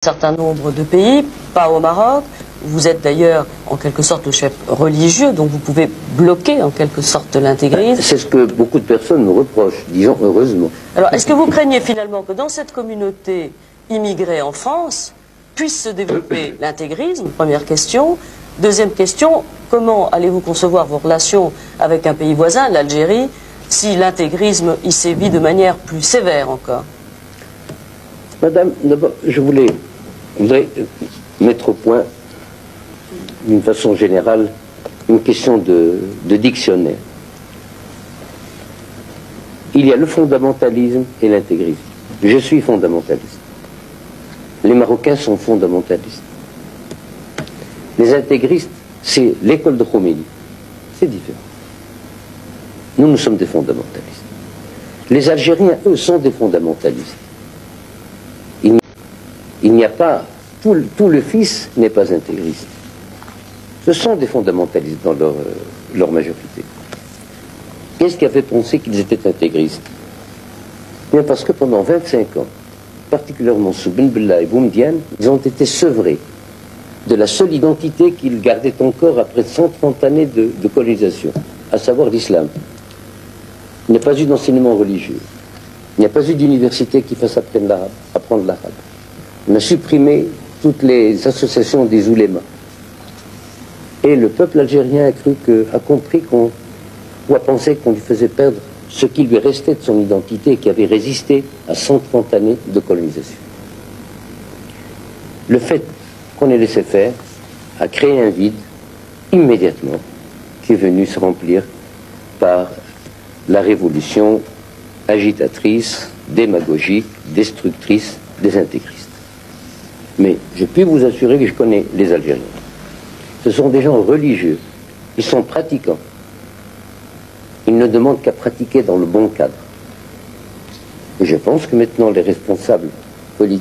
certain nombre de pays, pas au Maroc. Vous êtes d'ailleurs en quelque sorte le chef religieux, donc vous pouvez bloquer en quelque sorte l'intégrisme. C'est ce que beaucoup de personnes nous reprochent, disons heureusement. Alors, est-ce que vous craignez finalement que dans cette communauté immigrée en France puisse se développer l'intégrisme? Première question. Deuxième question, comment allez-vous concevoir vos relations avec un pays voisin, l'Algérie, si l'intégrisme y sévit de manière plus sévère encore? Madame, d'abord, je voudrais mettre au point, d'une façon générale, une question de dictionnaire. Il y a le fondamentalisme et l'intégrisme. Je suis fondamentaliste. Les Marocains sont fondamentalistes. Les intégristes, c'est l'école de Khomeini. C'est différent. Nous sommes des fondamentalistes. Les Algériens, eux, sont des fondamentalistes. Il n'y a pas... Tout le fils n'est pas intégriste. Ce sont des fondamentalistes dans leur majorité. Qu'est-ce qui a fait penser qu'ils étaient intégristes? Bien parce que pendant 25 ans, particulièrement sous Ben Bella et Boumediene, ils ont été sevrés de la seule identité qu'ils gardaient encore après 130 années de colonisation, à savoir l'islam. Il n'y a pas eu d'enseignement religieux. Il n'y a pas eu d'université qui fasse apprendre l'arabe. On a supprimé toutes les associations des oulémas. Et le peuple algérien a compris ou a pensé qu'on lui faisait perdre ce qui lui restait de son identité et qui avait résisté à 130 années de colonisation. Le fait qu'on ait laissé faire a créé un vide immédiatement qui est venu se remplir par la révolution agitatrice, démagogique, destructrice des intégristes. Mais je puis vous assurer que je connais les Algériens. Ce sont des gens religieux. Ils sont pratiquants. Ils ne demandent qu'à pratiquer dans le bon cadre. Et je pense que maintenant les responsables politiques